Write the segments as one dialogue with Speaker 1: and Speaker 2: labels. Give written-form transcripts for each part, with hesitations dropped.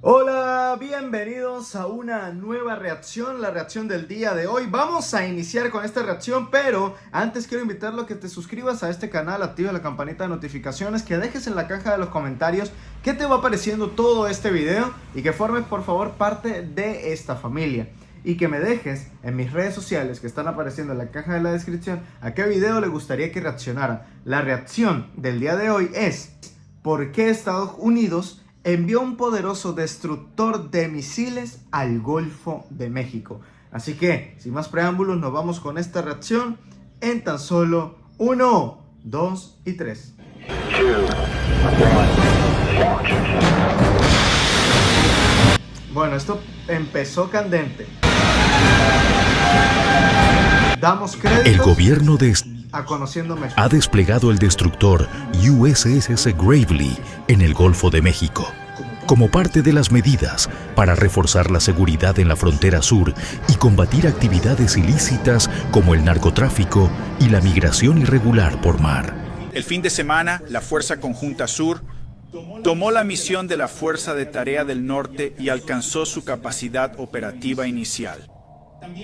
Speaker 1: Hola, bienvenidos a una nueva reacción, la reacción del día de hoy. Vamos a iniciar con esta reacción, pero antes quiero invitarlo a que te suscribas a este canal, activa la campanita de notificaciones, que dejes en la caja de los comentarios qué te va pareciendo todo este video y que formes por favor parte de esta familia. Y que me dejes en mis redes sociales que están apareciendo en la caja de la descripción a qué video le gustaría que reaccionara. La reacción del día de hoy es: ¿por qué Estados Unidos envió un poderoso destructor de misiles al Golfo de México? Así que, sin más preámbulos, nos vamos con esta reacción en tan solo 1, 2 y 3. Bueno, esto empezó candente. Damos créditos.
Speaker 2: El gobierno de
Speaker 1: a Conociendo México
Speaker 2: ha desplegado el destructor USS Gravely en el Golfo de México, como parte de las medidas para reforzar la seguridad en la frontera sur y combatir actividades ilícitas como el narcotráfico y la migración irregular por mar.
Speaker 3: El fin de semana, la Fuerza Conjunta Sur tomó la misión de la Fuerza de Tarea del Norte y alcanzó su capacidad operativa inicial.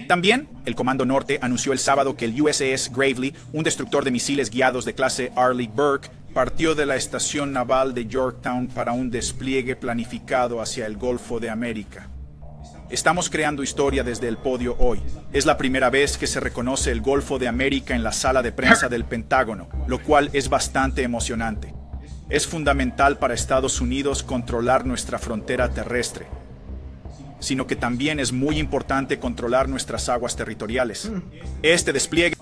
Speaker 3: También, el Comando Norte anunció el sábado que el USS Gravely, un destructor de misiles guiados de clase Arleigh Burke, partió de la estación naval de Yorktown para un despliegue planificado hacia el Golfo de América. Estamos creando historia desde el podio hoy. Es la primera vez que se reconoce el Golfo de América en la sala de prensa del Pentágono, lo cual es bastante emocionante. Es fundamental para Estados Unidos controlar nuestra frontera terrestre, sino que también es muy importante controlar nuestras aguas territoriales. Este despliegue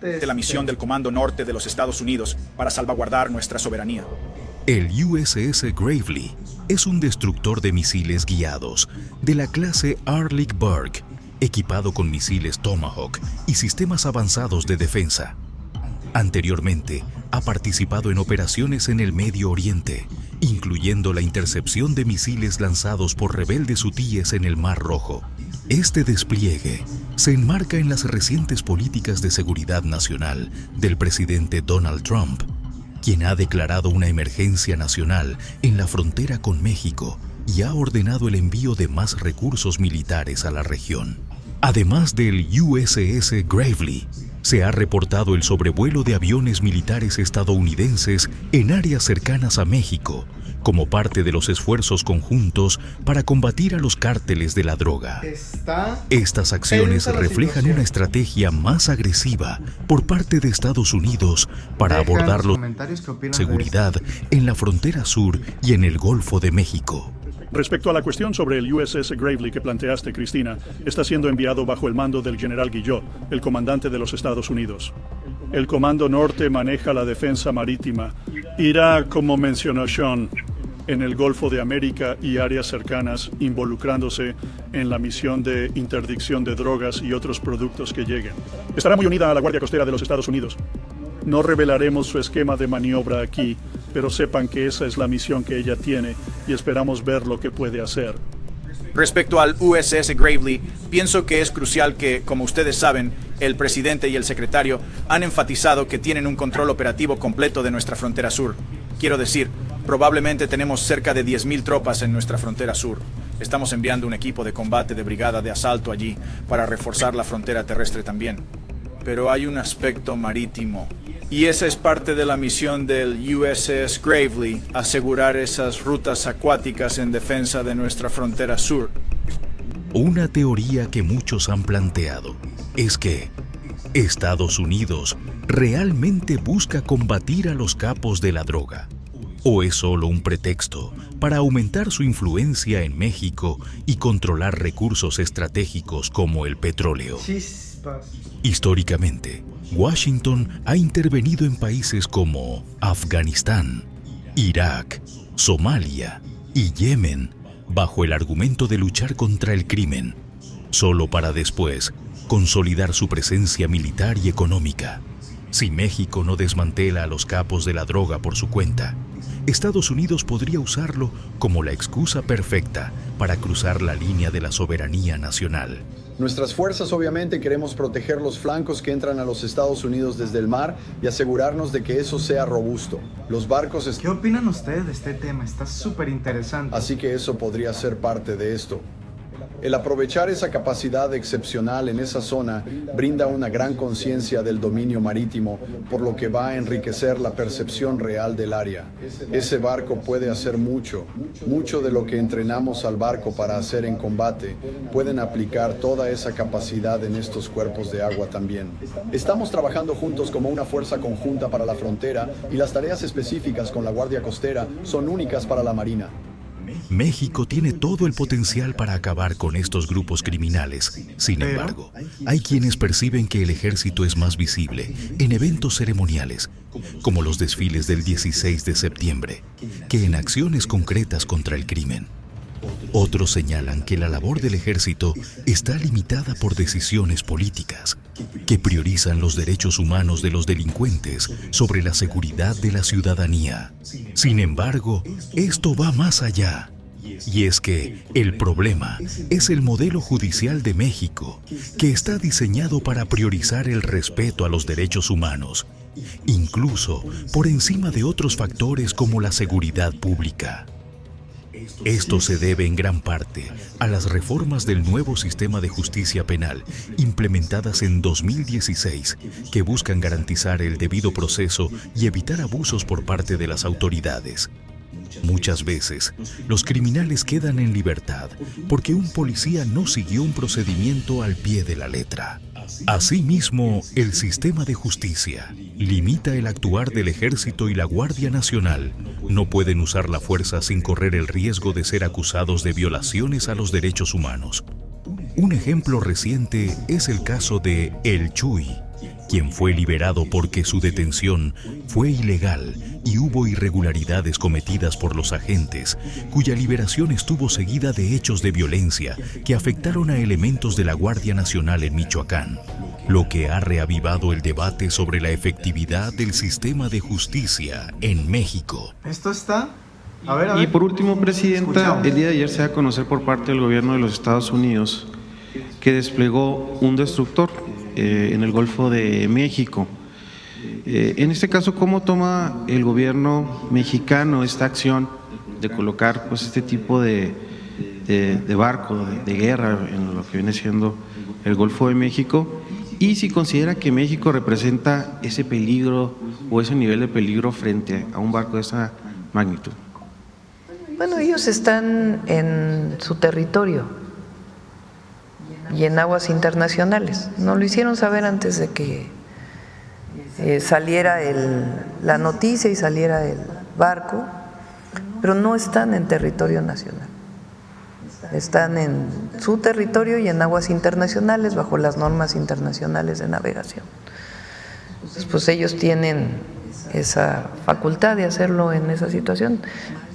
Speaker 3: de la misión del Comando Norte de los Estados Unidos para salvaguardar nuestra soberanía.
Speaker 2: El USS Gravely es un destructor de misiles guiados de la clase Arleigh Burke, equipado con misiles Tomahawk y sistemas avanzados de defensa. Anteriormente, ha participado en operaciones en el Medio Oriente, incluyendo la intercepción de misiles lanzados por rebeldes hutíes en el Mar Rojo. Este despliegue se enmarca en las recientes políticas de seguridad nacional del presidente Donald Trump, quien ha declarado una emergencia nacional en la frontera con México y ha ordenado el envío de más recursos militares a la región. Además del USS Gravely, se ha reportado el sobrevuelo de aviones militares estadounidenses en áreas cercanas a México, como parte de los esfuerzos conjuntos para combatir a los cárteles de la droga. Estas acciones reflejan una estrategia más agresiva por parte de Estados Unidos para abordar la seguridad en la frontera sur y en el Golfo de México.
Speaker 4: Respecto a la cuestión sobre el USS Gravely que planteaste, Cristina, está siendo enviado bajo el mando del general Guillot, el comandante de los Estados Unidos. El Comando Norte maneja la defensa marítima. Irá, como mencionó Sean, en el Golfo de América y áreas cercanas, involucrándose en la misión de interdicción de drogas y otros productos que lleguen. Estará muy unida a la Guardia Costera de los Estados Unidos. No revelaremos su esquema de maniobra aquí, pero sepan que esa es la misión que ella tiene y esperamos ver lo que puede hacer.
Speaker 3: Respecto al USS Gravely, pienso que es crucial que, como ustedes saben, el presidente y el secretario han enfatizado que tienen un control operativo completo de nuestra frontera sur. Quiero decir, probablemente tenemos cerca de 10,000 tropas en nuestra frontera sur. Estamos enviando un equipo de combate de brigada de asalto allí para reforzar la frontera terrestre también. Pero hay un aspecto marítimo. Y esa es parte de la misión del USS Gravely, asegurar esas rutas acuáticas en defensa de nuestra frontera sur.
Speaker 2: Una teoría que muchos han planteado es que Estados Unidos realmente busca combatir a los capos de la droga, o es solo un pretexto para aumentar su influencia en México y controlar recursos estratégicos como el petróleo. Históricamente, Washington ha intervenido en países como Afganistán, Irak, Somalia y Yemen bajo el argumento de luchar contra el crimen, solo para después consolidar su presencia militar y económica. Si México no desmantela a los capos de la droga por su cuenta, Estados Unidos podría usarlo como la excusa perfecta para cruzar la línea de la soberanía nacional.
Speaker 5: Nuestras fuerzas obviamente queremos proteger los flancos que entran a los Estados Unidos desde el mar y asegurarnos de que eso sea robusto. Los barcos...
Speaker 1: ¿Qué opinan ustedes de este tema? Está súper interesante.
Speaker 5: Así que eso podría ser parte de esto. El aprovechar esa capacidad excepcional en esa zona brinda una gran conciencia del dominio marítimo, por lo que va a enriquecer la percepción real del área. Ese barco puede hacer mucho de lo que entrenamos al barco para hacer en combate. Pueden aplicar toda esa capacidad en estos cuerpos de agua también. Estamos trabajando juntos como una fuerza conjunta para la frontera y las tareas específicas con la Guardia Costera son únicas para la Marina.
Speaker 2: México tiene todo el potencial para acabar con estos grupos criminales. Sin embargo, hay quienes perciben que el ejército es más visible en eventos ceremoniales, como los desfiles del 16 de septiembre, que en acciones concretas contra el crimen. Otros señalan que la labor del ejército está limitada por decisiones políticas, que priorizan los derechos humanos de los delincuentes sobre la seguridad de la ciudadanía. Sin embargo, esto va más allá. Y es que el problema es el modelo judicial de México, que está diseñado para priorizar el respeto a los derechos humanos, incluso por encima de otros factores como la seguridad pública. Esto se debe en gran parte a las reformas del nuevo sistema de justicia penal implementadas en 2016 que buscan garantizar el debido proceso y evitar abusos por parte de las autoridades. Muchas veces, los criminales quedan en libertad porque un policía no siguió un procedimiento al pie de la letra. Asimismo, el sistema de justicia limita el actuar del Ejército y la Guardia Nacional. No pueden usar la fuerza sin correr el riesgo de ser acusados de violaciones a los derechos humanos. Un ejemplo reciente es el caso de El Chuy, quien fue liberado porque su detención fue ilegal y hubo irregularidades cometidas por los agentes, cuya liberación estuvo seguida de hechos de violencia que afectaron a elementos de la Guardia Nacional en Michoacán, lo que ha reavivado el debate sobre la efectividad del sistema de justicia en México.
Speaker 1: Esto está... A ver.
Speaker 6: Y por último, Presidenta,
Speaker 1: Escuchamos.
Speaker 6: el día de ayer se da a conocer por parte del gobierno de los Estados Unidos que desplegó un destructor en el Golfo de México. En este caso, ¿cómo toma el gobierno mexicano esta acción de colocar pues este tipo de barco de guerra en lo que viene siendo el Golfo de México? Y si considera que México representa ese peligro o ese nivel de peligro frente a un barco de esa magnitud.
Speaker 7: Bueno, ellos están en su territorio y en aguas internacionales. Nos lo hicieron saber antes de que saliera la noticia y saliera el barco, pero no están en territorio nacional. Están en su territorio y en aguas internacionales bajo las normas internacionales de navegación. Entonces, pues ellos tienen esa facultad de hacerlo en esa situación.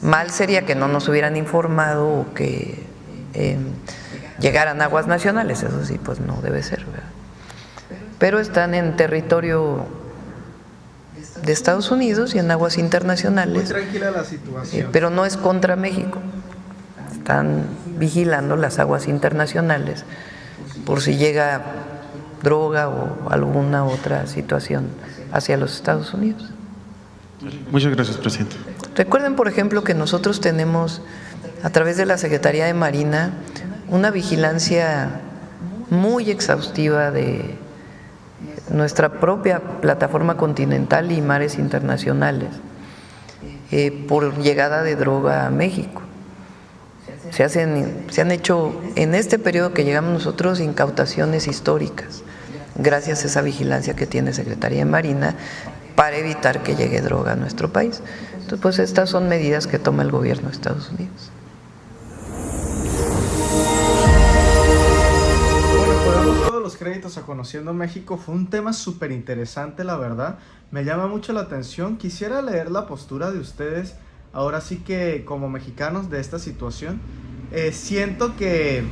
Speaker 7: Mal sería que no nos hubieran informado o que llegaran a aguas nacionales, eso sí, pues no debe ser, ¿verdad? Pero están en territorio de Estados Unidos y en aguas internacionales.
Speaker 1: Muy tranquila la situación.
Speaker 7: Pero no es contra México. Están vigilando las aguas internacionales por si llega droga o alguna otra situación hacia los Estados Unidos.
Speaker 6: Muchas gracias, Presidente.
Speaker 7: Recuerden, por ejemplo, que nosotros tenemos, a través de la Secretaría de Marina, una vigilancia muy exhaustiva de nuestra propia plataforma continental y mares internacionales por llegada de droga a México. Se han hecho en este periodo que llegamos nosotros incautaciones históricas, gracias a esa vigilancia que tiene Secretaría de Marina para evitar que llegue droga a nuestro país. Entonces, pues estas son medidas que toma el gobierno de Estados Unidos.
Speaker 1: Todos los créditos a Conociendo México fue un tema súper interesante, la verdad. Me llama mucho la atención. Quisiera leer la postura de ustedes, ahora sí que como mexicanos, de esta situación. Siento que,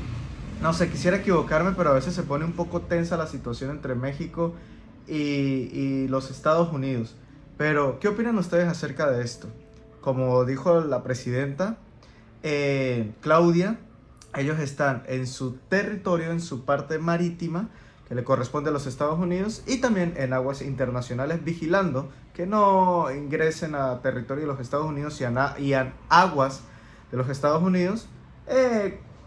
Speaker 1: no sé, quisiera equivocarme, pero a veces se pone un poco tensa la situación entre México y los Estados Unidos. Pero, ¿qué opinan ustedes acerca de esto? como dijo la presidenta Claudia, ellos están en su territorio, en su parte marítima, que le corresponde a los Estados Unidos, y también en aguas internacionales, vigilando que no ingresen a territorio de los Estados Unidos y a aguas de los Estados Unidos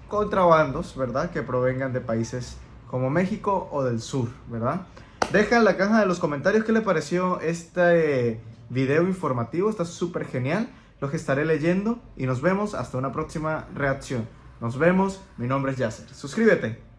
Speaker 1: contrabandos, ¿verdad?, que provengan de países como México o del sur, ¿verdad? Deja en la caja de los comentarios qué le pareció este video informativo. Está súper genial, los que estaré leyendo, y nos vemos hasta una próxima reacción. Nos vemos, mi nombre es Yasser. Suscríbete.